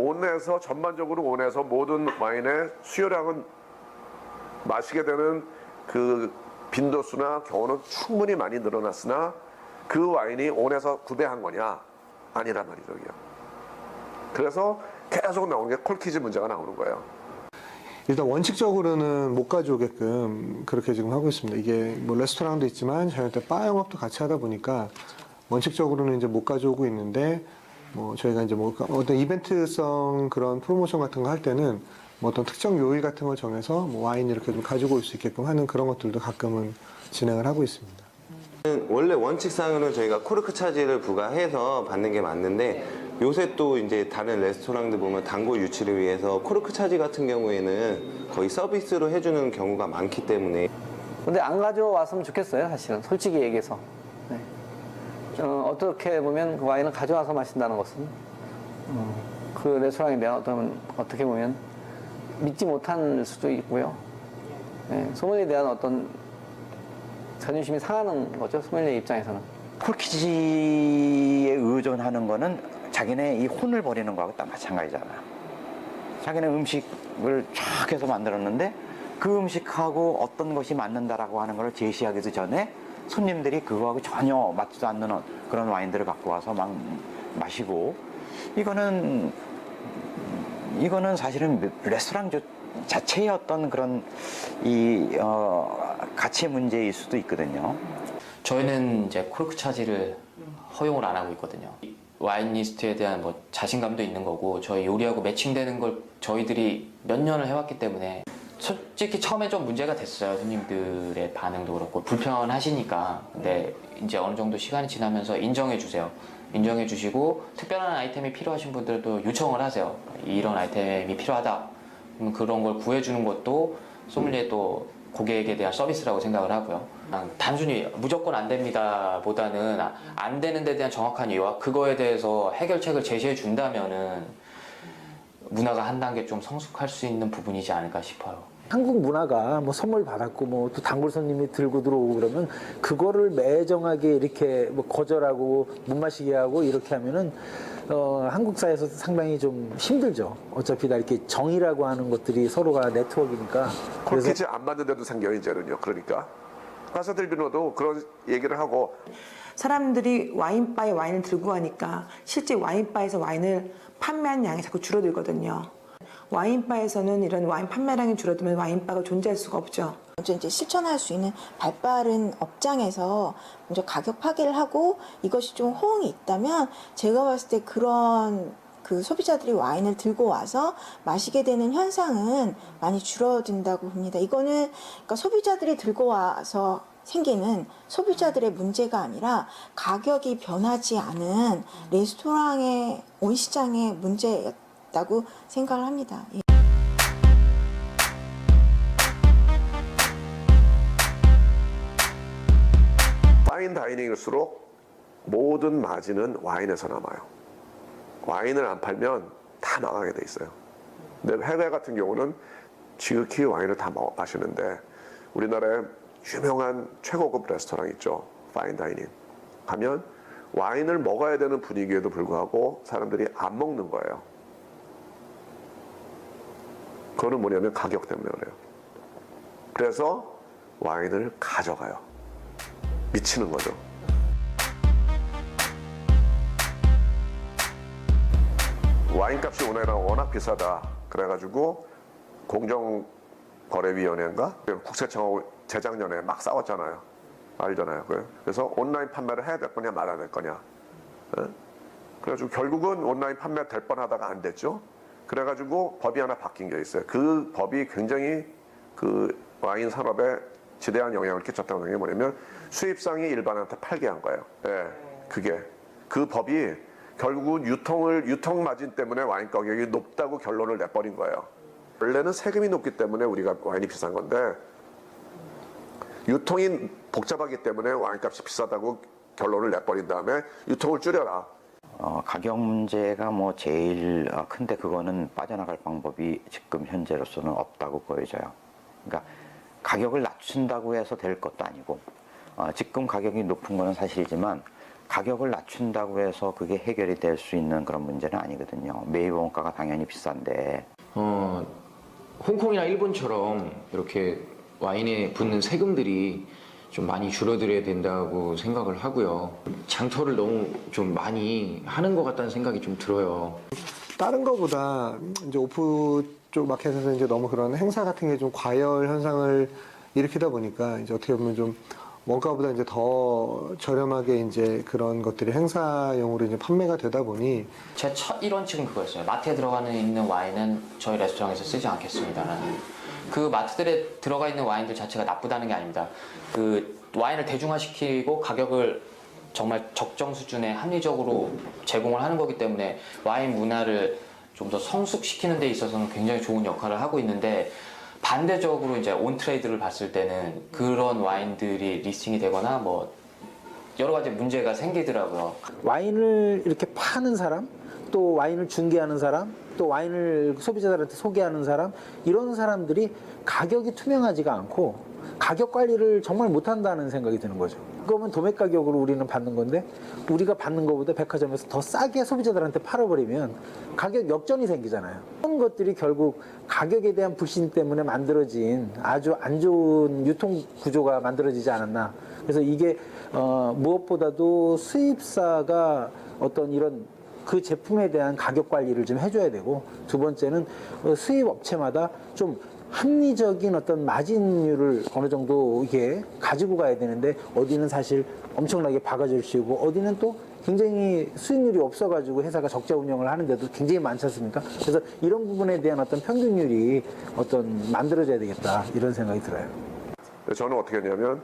온에서 전반적으로 온에서 모든 와인의 수요량은 마시게 되는 그 빈도수나 경우는 충분히 많이 늘어났으나 그 와인이 온에서 구배한 거냐? 아니란 말이죠. 이게. 그래서 계속 나오는 게 콜키즈 문제가 나오는 거예요. 일단 원칙적으로는 못 가져오게끔 그렇게 지금 하고 있습니다. 이게 뭐 레스토랑도 있지만 저희한테 바 영업도 같이 하다 보니까 원칙적으로는 이제 못 가져오고 있는데 뭐 저희가 이제 뭐 어떤 이벤트성 그런 프로모션 같은 거 할 때는 뭐 어떤 특정 요일 같은 걸 정해서 뭐 와인 이렇게 좀 가지고 올 수 있게끔 하는 그런 것들도 가끔은 진행을 하고 있습니다. 원래 원칙상으로는 저희가 코르크 차지를 부과해서 받는 게 맞는데 요새 또 이제 다른 레스토랑들 보면 단골 유치를 위해서 코르크 차지 같은 경우에는 거의 서비스로 해주는 경우가 많기 때문에. 근데 안 가져왔으면 좋겠어요, 사실은. 솔직히 얘기해서. 네. 어떻게 보면 그 와인을 가져와서 마신다는 것은 그 레스토랑에 대한 어떻게 보면 믿지 못할 수도 있고요. 네. 소믈리에 대한 어떤 자존심이 상하는 거죠, 소믈리에 입장에서는. 콜키지에 의존하는 거는 자기네 이 혼을 버리는 거하고 딱 마찬가지잖아. 자기네 음식을 쫙 해서 만들었는데 그 음식하고 어떤 것이 맞는다라고 하는 걸 제시하기도 전에 손님들이 그거하고 전혀 맞지도 않는 그런 와인들을 갖고 와서 막 마시고, 이거는 사실은 레스토랑 자체의 어떤 그런 가치 문제일 수도 있거든요. 저희는 이제 코르크 차지를 허용을 안 하고 있거든요. 와인리스트에 대한 뭐 자신감도 있는 거고, 저희 요리하고 매칭되는 걸 저희들이 몇 년을 해왔기 때문에 솔직히 처음에 좀 문제가 됐어요. 손님들의 반응도 그렇고 불편하시니까. 근데 이제 어느 정도 시간이 지나면서 인정해 주세요. 인정해 주시고 특별한 아이템이 필요하신 분들도 요청을 하세요. 이런 아이템이 필요하다. 그러면 그런 걸 구해주는 것도 소믈리에도 고객에 대한 서비스라고 생각을 하고요. 단순히 무조건 안 됩니다 보다는 안 되는 데 대한 정확한 이유와 그거에 대해서 해결책을 제시해 준다면은 문화가 한 단계 좀 성숙할 수 있는 부분이지 않을까 싶어요. 한국 문화가 뭐 선물 받았고 뭐 또 단골 손님이 들고 들어오고 그러면 그거를 매정하게 이렇게 뭐 거절하고 못 마시게 하고 이렇게 하면은 한국 사회에서 상당히 좀 힘들죠. 어차피 다 이렇게 정이라고 하는 것들이 서로가 네트워크니까. 콜키즈 안 맞는데도 생겨요 이제는요. 그러니까 파사델비노도 그런 얘기를 하고, 사람들이 와인바에 와인을 들고 가니까 실제 와인바에서 와인을 판매한 양이 자꾸 줄어들거든요. 와인바에서는 이런 와인 판매량이 줄어들면 와인바가 존재할 수가 없죠. 먼저 이제 실천할 수 있는 발빠른 업장에서 먼저 가격 파괴를 하고 이것이 좀 호응이 있다면 제가 봤을 때 그런 그 소비자들이 와인을 들고 와서 마시게 되는 현상은 많이 줄어든다고 봅니다. 이거는 그러니까 소비자들이 들고 와서 생기는 소비자들의 문제가 아니라 가격이 변하지 않은 레스토랑의 온 시장의 문제였다고 생각을 합니다. 파인 다이닝일수록 모든 마진은 와인에서 남아요. 와인을 안 팔면 다 망하게 돼 있어요. 근데 해외 같은 경우는 지극히 와인을 다 마시는데, 우리나라에 유명한 최고급 레스토랑 있죠. 파인 다이닝. 가면 와인을 먹어야 되는 분위기에도 불구하고 사람들이 안 먹는 거예요. 그거는 뭐냐면 가격 때문에 그래요. 그래서 와인을 가져가요. 미치는 거죠. 와인값이 우리나라가 워낙 비싸다. 그래가지고 공정거래위원회인가? 국세청하고 재작년에 막 싸웠잖아요. 알잖아요. 그래서 온라인 판매를 해야 될 거냐 말아야 될 거냐. 그래가지고 결국은 온라인 판매 될 뻔하다가 안 됐죠. 그래가지고 법이 하나 바뀐 게 있어요. 그 법이 굉장히 그 와인 산업에 지대한 영향을 끼쳤다는 게 뭐냐면 수입상이 일반한테 팔게 한 거예요. 예, 그게 그 법이 결국은 유통 마진 때문에 와인 가격이 높다고 결론을 내버린 거예요. 원래는 세금이 높기 때문에 우리가 와인이 비싼 건데 유통이 복잡하기 때문에 와인값이 비싸다고 결론을 내버린 다음에 유통을 줄여라. 가격 문제가 뭐 제일 큰데 그거는 빠져나갈 방법이 지금 현재로서는 없다고 보여져요. 그러니까 가격을 낮춘다고 해서 될 것도 아니고 지금 가격이 높은 거는 사실이지만 가격을 낮춘다고 해서 그게 해결이 될 수 있는 그런 문제는 아니거든요. 매입 원가가 당연히 비싼데. 홍콩이나 일본처럼 이렇게 와인에 붙는 세금들이 좀 많이 줄어들어야 된다고 생각을 하고요. 장터를 너무 좀 많이 하는 것 같다는 생각이 좀 들어요. 다른 거보다 이제 오프 쪽 마켓에서 이제 너무 그런 행사 같은 게 좀 과열 현상을 일으키다 보니까 이제 어떻게 보면 좀 원가보다 이제 더 저렴하게 이제 그런 것들이 행사용으로 이제 판매가 되다 보니 제 첫 1원칙은 그거였어요. 마트에 있는 와인은 저희 레스토랑에서 쓰지 않겠습니다라는. 그 마트들에 들어가 있는 와인들 자체가 나쁘다는 게 아닙니다. 그 와인을 대중화시키고 가격을 정말 적정 수준에 합리적으로 제공을 하는 거기 때문에 와인 문화를 좀 더 성숙시키는 데 있어서는 굉장히 좋은 역할을 하고 있는데, 반대적으로 이제 온트레이드를 봤을 때는 그런 와인들이 리스팅이 되거나 뭐 여러 가지 문제가 생기더라고요. 와인을 이렇게 파는 사람, 또 와인을 중개하는 사람, 또 와인을 소비자들한테 소개하는 사람, 이런 사람들이 가격이 투명하지가 않고 가격 관리를 정말 못한다는 생각이 드는 거죠. 그러면 도매 가격으로 우리는 받는 건데, 우리가 받는 것보다 백화점에서 더 싸게 소비자들한테 팔아버리면 가격 역전이 생기잖아요. 그런 것들이 결국 가격에 대한 불신 때문에 만들어진 아주 안 좋은 유통 구조가 만들어지지 않았나. 그래서 이게 무엇보다도 수입사가 어떤 이런 그 제품에 대한 가격 관리를 좀 해줘야 되고, 두 번째는 수입 업체마다 좀 합리적인 어떤 마진율을 어느 정도 이게 가지고 가야 되는데, 어디는 사실 엄청나게 바가지를 씌우고 어디는 또 굉장히 수익률이 없어가지고 회사가 적자 운영을 하는데도 굉장히 많지 않습니까? 그래서 이런 부분에 대한 어떤 평균율이 어떤 만들어져야 되겠다, 이런 생각이 들어요. 저는 어떻게 했냐면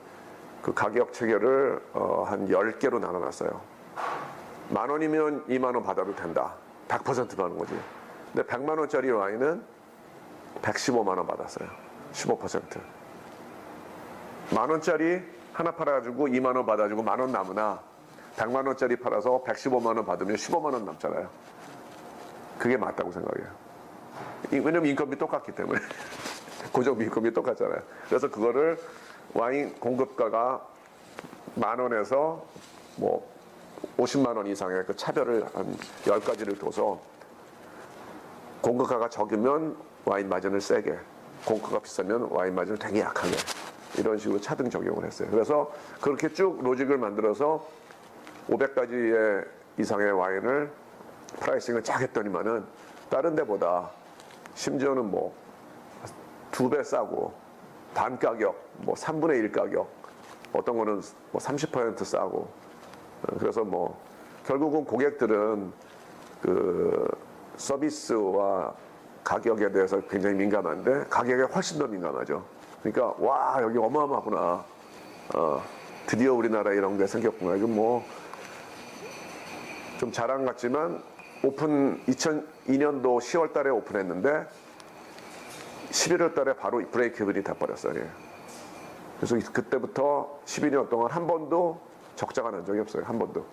그 가격 체계를 한 10개로 나눠놨어요. 10,000원이면 20,000원 받아도 된다. 100% 받는 거지. 근데 100만 원짜리 와인은 115만 원 받았어요. 15%. 10,000원짜리 하나 팔아가지고 2만 원 받아주고 10,000원 남으나 100만 원짜리 팔아서 115만 원 받으면 15만 원 남잖아요. 그게 맞다고 생각해요. 왜냐면 인건비 똑같기 때문에. 고정 인건비 똑같잖아요. 그래서 그거를 와인 공급가가 10,000원에서 뭐 50만 원 이상의 그 차별을 한 10가지를 둬서, 공급가가 적으면 와인 마진을 세게, 공급가가 비싸면 와인 마진을 되게 약하게, 이런 식으로 차등 적용을 했어요. 그래서 그렇게 쭉 로직을 만들어서 500가지 이상의 와인을 프라이싱을 쫙 했더니만은 다른 데보다 심지어는 뭐 2배 싸고 반 가격, 뭐 3분의 1 가격, 어떤 거는 뭐 30% 싸고. 그래서 뭐 결국은 고객들은 그 서비스와 가격에 대해서 굉장히 민감한데 가격에 훨씬 더 민감하죠. 그러니까 와, 여기 어마어마하구나. 드디어 우리나라에 이런 게 생겼구나. 이건 뭐 좀 자랑 같지만, 오픈 2002년도 10월 달에 오픈했는데 11월 달에 바로 브레이크 이븐이 돼버렸어요. 그래서 그때부터 12년 동안 한 번도 적자가 난 적이 없어요. 한 번도.